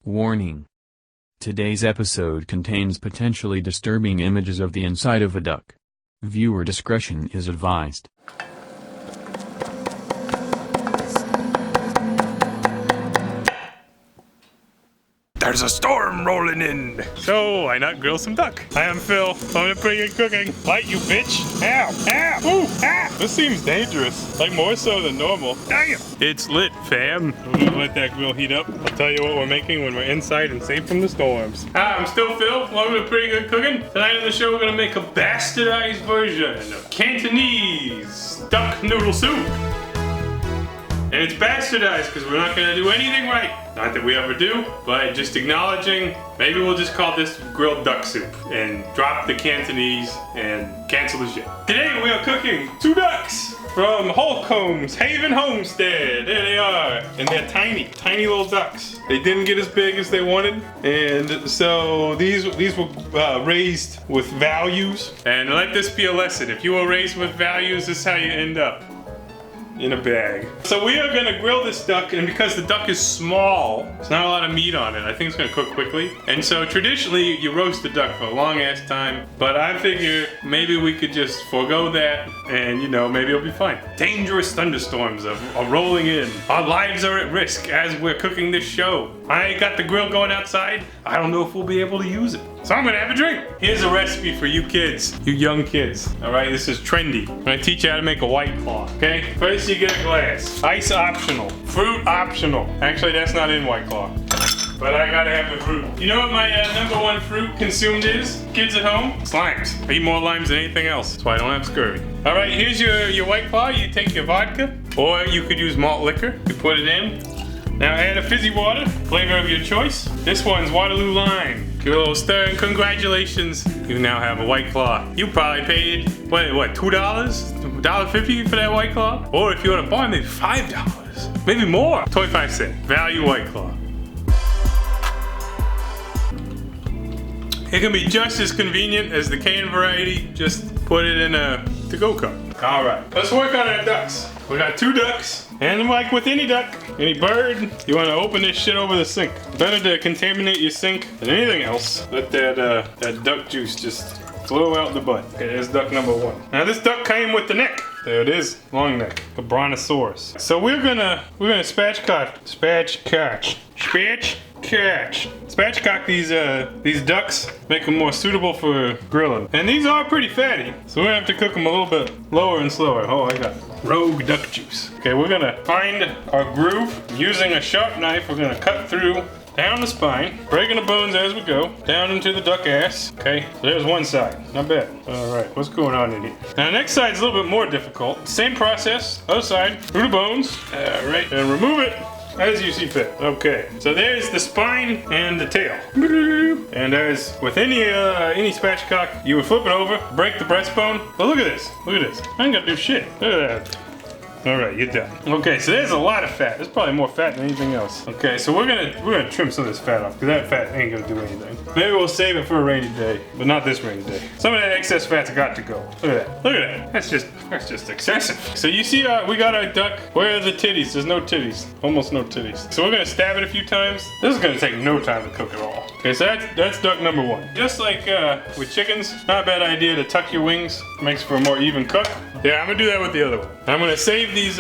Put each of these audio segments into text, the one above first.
Warning. Today's episode contains potentially disturbing images of the inside of a duck. Viewer discretion is advised. There's a storm rolling in. So, why not grill some duck? Hi, I'm Phil. I'm pretty good cooking. Bite, you bitch. Ow, ow, ooh, ah. This seems dangerous. Like more so than normal. Damn. It's lit, fam. We're gonna let that grill heat up. I'll tell you what we're making when we're inside and safe from the storms. Hi, I'm still Phil. Welcome to Pretty Good Cooking. Tonight on the show, we're gonna make a bastardized version of Cantonese duck noodle soup. And it's bastardized because we're not gonna do anything right. Not that we ever do, but just acknowledging, maybe we'll just call this grilled duck soup and drop the Cantonese and cancel the shit. Today we are cooking 2 ducks from Holcomb's Haven Homestead. There they are. And they're tiny, tiny little ducks. They didn't get as big as they wanted. And so these were raised with values. And let this be a lesson. If you were raised with values, this is how you end up. In a bag. So we are gonna grill this duck, and because the duck is small, there's not a lot of meat on it. I think it's gonna cook quickly. And so traditionally, you roast the duck for a long ass time, but I figure maybe we could just forego that, and maybe it'll be fine. Dangerous thunderstorms are rolling in. Our lives are at risk as we're cooking this show. I got the grill going outside. I don't know if we'll be able to use it. So I'm gonna have a drink. Here's a recipe for you kids, you young kids. All right, this is trendy. I'm gonna teach you how to make a White Claw, okay? First you get a glass. Ice optional, fruit optional. Actually, that's not in White Claw, but I gotta have the fruit. You know what my number 1 fruit consumed is? Kids at home? It's limes. I eat more limes than anything else. That's why I don't have scurvy. All right, here's your White Claw. You take your vodka, or you could use malt liquor. You put it in. Now add a fizzy water, flavor of your choice. This one's Waterloo Lime. Give it a little stir, and congratulations, you now have a White Claw. You probably paid, what, $2? $1.50 for that White Claw? Or if you want to buy, maybe $5. Maybe more. 25 cents. Value White Claw. It can be just as convenient as the can variety. Just put it in a to-go cup. All right, let's work on our ducks. We got 2 ducks, and like with any duck, any bird, you want to open this shit over the sink. Better to contaminate your sink than anything else. Let that duck juice just flow out the butt. Okay, there's duck number 1. Now this duck came with the neck. There it is, long neck, a brontosaurus. So we're gonna spatchcock these ducks, make them more suitable for grilling. And these are pretty fatty, so we're gonna have to cook them a little bit lower and slower. Oh, I got rogue duck juice. Okay, we're gonna find our groove. Using a sharp knife, we're gonna cut through down the spine, breaking the bones as we go, down into the duck ass. Okay, so there's one side, not bad. All right, what's going on in here? Now the next side's a little bit more difficult. Same process, other side, through the bones. All right, and remove it as you see fit. Okay, so there's the spine and the tail. And as with any spatchcock, you would flip it over, break the breastbone. But look at this, I ain't gotta do shit. Look at that. All right, you're done. Okay, so there's a lot of fat. There's probably more fat than anything else. Okay, so we're gonna trim some of this fat off, because that fat ain't gonna do anything. Maybe we'll save it for a rainy day, but not this rainy day. Some of that excess fat's got to go. Look at that. Look at that. That's just excessive. So you see, we got our duck. Where are the titties? There's no titties. Almost no titties. So we're gonna stab it a few times. This is gonna take no time to cook at all. Okay, so that's duck number 1. Just like with chickens, not a bad idea to tuck your wings. Makes for a more even cook. Yeah, I'm gonna do that with the other one. I'm gonna save these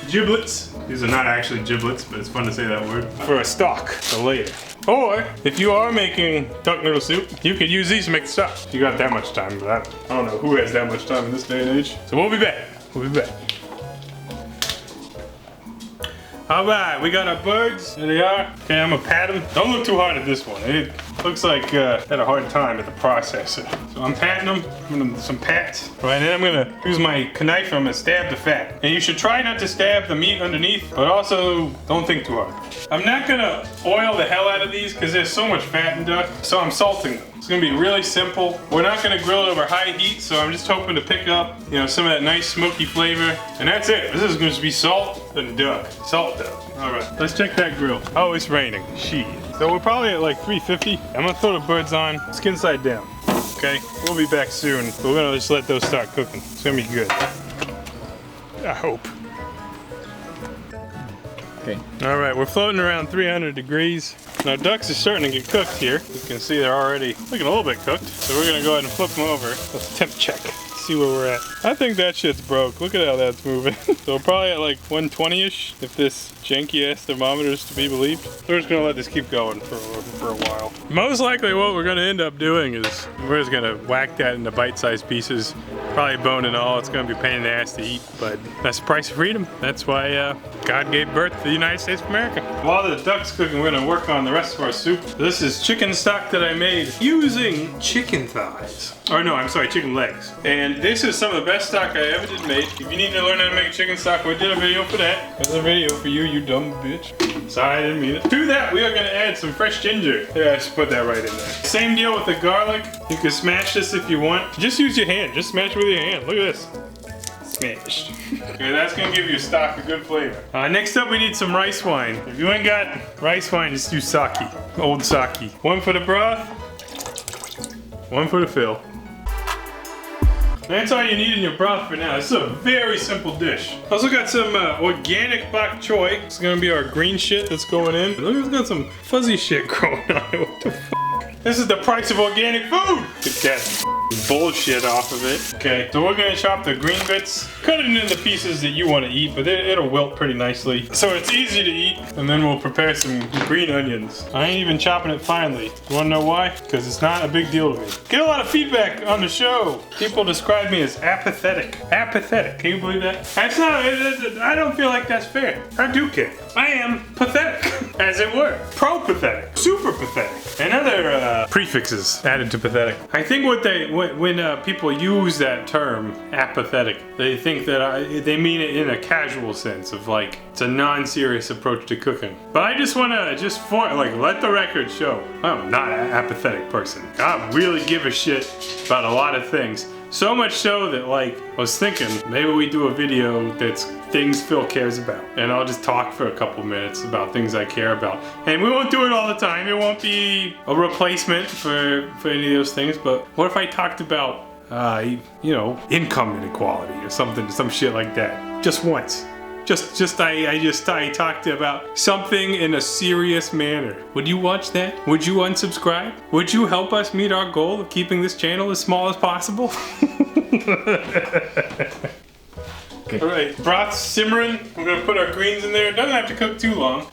giblets. These are not actually giblets, but it's fun to say that word. For a stock, for later. Or, if you are making duck noodle soup, you could use these to make the stock. If you got that much time, but I don't know who has that much time in this day and age. So we'll be back. All right, we got our birds. There they are. Okay, I'm gonna pat them. Don't look too hard at this one. It looks like had a hard time at the processor. So I'm patting them, giving them some pats. Right, and then I'm gonna use my knife and I'm gonna stab the fat. And you should try not to stab the meat underneath, but also don't think too hard. I'm not gonna oil the hell out of these because there's so much fat in duck, so I'm salting them. It's gonna be really simple. We're not gonna grill it over high heat, so I'm just hoping to pick up, some of that nice smoky flavor. And that's it. This is gonna be salt and duck. Salt duck. All right, let's check that grill. Oh, it's raining. Shit. So we're probably at like 350. I'm gonna throw the birds on, skin side down. Okay, we'll be back soon. We're gonna just let those start cooking. It's gonna be good. I hope. Okay. All right, we're floating around 300 degrees. Now ducks are starting to get cooked here. You can see they're already looking a little bit cooked. So we're gonna go ahead and flip them over. Let's temp check. See where we're at. I think that shit's broke. Look at how that's moving. So we're probably at like 120-ish if this janky ass thermometer is to be believed. We're just gonna let this keep going for a while. Most likely what we're gonna end up doing is we're just gonna whack that into bite-sized pieces. Probably bone and all. It's gonna be a pain in the ass to eat, but that's the price of freedom. That's why God gave birth to the United States of America. While the duck's cooking, we're gonna work on the rest of our soup. This is chicken stock that I made using chicken thighs. Or no, I'm sorry, chicken legs. And this is some of the best stock I ever did make. If you need to learn how to make chicken stock, we did a video for that. There's a video for you, you dumb bitch. Sorry, I didn't mean it. To that, we are gonna add some fresh ginger. Yeah, I should put that right in there. Same deal with the garlic. You can smash this if you want. Just use your hand, just smash it with your hand. Look at this. Smashed. Okay, that's gonna give your stock a good flavor. Next up, we need some rice wine. If you ain't got rice wine, just use sake. Old sake. One for the broth, one for the fill. That's all you need in your broth for now. This is a very simple dish. Also got some organic bok choy. It's gonna be our green shit that's going in. Look, it's got some fuzzy shit growing on it. What the f? This is the price of organic food. Get that bullshit off of it. Okay, so we're gonna chop the green bits, cut it into pieces that you want to eat, but it'll wilt pretty nicely. So it's easy to eat, and then we'll prepare some green onions. I ain't even chopping it finely. You wanna know why? Because it's not a big deal to me. Get a lot of feedback on the show. People describe me as apathetic. Apathetic, can you believe that? That's not, I don't feel like that's fair. I do care. I am pathetic, as it were. Pro-pathetic, super pathetic, and other prefixes added to pathetic. I think when people use that term, apathetic, they think that they mean it in a casual sense of like, it's a non-serious approach to cooking. But I just want to let the record show, I'm not an apathetic person. I really give a shit about a lot of things. So much so that like, I was thinking, maybe we do a video that's things Phil cares about. And I'll just talk for a couple minutes about things I care about. And we won't do it all the time. It won't be a replacement for any of those things. But what if I talked about, you know, income inequality or something, some shit like that. Just once. I talked about something in a serious manner. Would you watch that? Would you unsubscribe? Would you help us meet our goal of keeping this channel as small as possible? Okay. Alright, broth's simmering. We're gonna put our greens in there. It doesn't have to cook too long.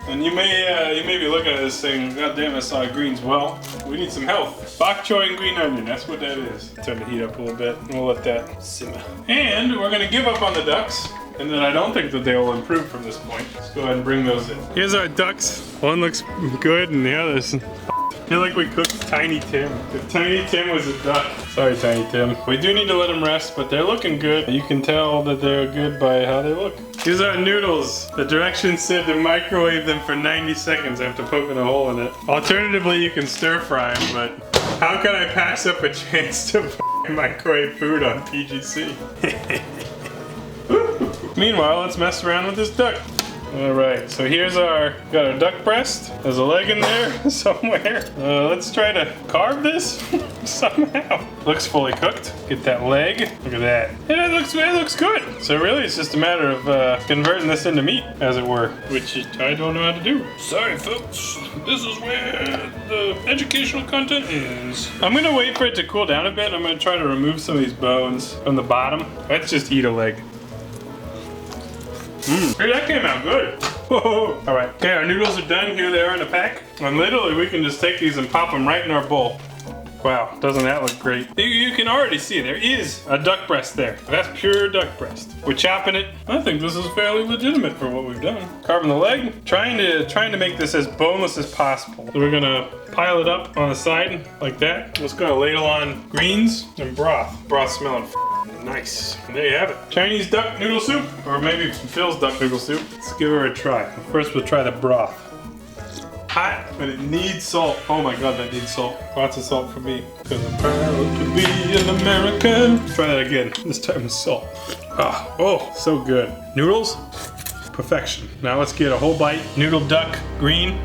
And you may be looking at this thing, god damn, I saw greens. Well, we need some health. Bok choy and green onion, that's what that is. Turn the heat up a little bit, and we'll let that simmer. And we're gonna give up on the ducks. And then I don't think that they will improve from this point. Let's go ahead and bring those in. Here's our ducks. One looks good and the other's I feel like we cooked Tiny Tim. If Tiny Tim was a duck. Sorry, Tiny Tim. We do need to let them rest, but they're looking good. You can tell that they're good by how they look. Here's our noodles. The directions said to microwave them for 90 seconds after poking a hole in it. Alternatively, you can stir fry them, but how can I pass up a chance to microwave food on PGC? Meanwhile, let's mess around with this duck. Alright, so here's got our duck breast. There's a leg in there somewhere. Let's try to carve this somehow. Looks fully cooked. Get that leg. Look at that. Yeah, it looks good. So really it's just a matter of converting this into meat, as it were. Which I don't know how to do. Sorry folks, this is where the educational content is. I'm gonna wait for it to cool down a bit. I'm gonna try to remove some of these bones from the bottom. Let's just eat a leg. Hey, that came out good. Whoa. All right, okay, our noodles are done. Here they are in a pack. And literally, we can just take these and pop them right in our bowl. Wow, doesn't that look great? You can already see there is a duck breast there. That's pure duck breast. We're chopping it. I think this is fairly legitimate for what we've done. Carving the leg, trying to make this as boneless as possible. So we're gonna pile it up on the side like that. Let's go ladle on greens and broth. Broth smelling nice. And there you have it. Chinese duck noodle soup, or maybe Phil's duck noodle soup. Let's give her a try. First we'll try the broth. Hot, but it needs salt. Oh my god, that needs salt. Lots of salt for me. Because I'm proud to be an American. Try that again. This time with salt. Oh, so good. Noodles, perfection. Now let's get a whole bite. Noodle duck, green.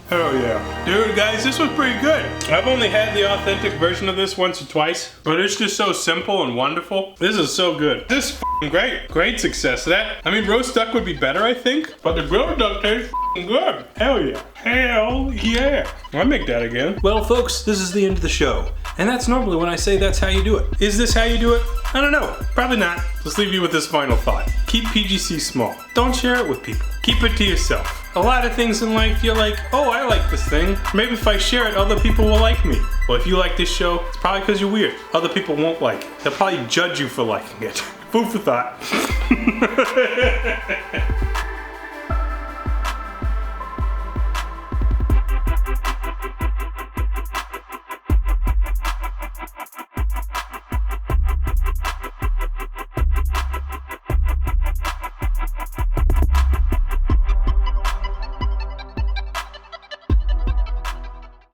Hell yeah. Dude, guys, this was pretty good. I've only had the authentic version of this once or twice, but it's just so simple and wonderful. This is so good. This great. Great success. I mean, roast duck would be better, I think, but the grilled duck tastes good. Hell yeah. Hell yeah. I'll make that again. Well, folks, this is the end of the show. And that's normally when I say that's how you do it. Is this how you do it? I don't know. Probably not. Let's leave you with this final thought. Keep PGC small. Don't share it with people. Keep it to yourself. A lot of things in life you're like, oh, I like this thing. Maybe if I share it, other people will like me. Well, if you like this show, it's probably because you're weird. Other people won't like it. They'll probably judge you for liking it. Food for thought.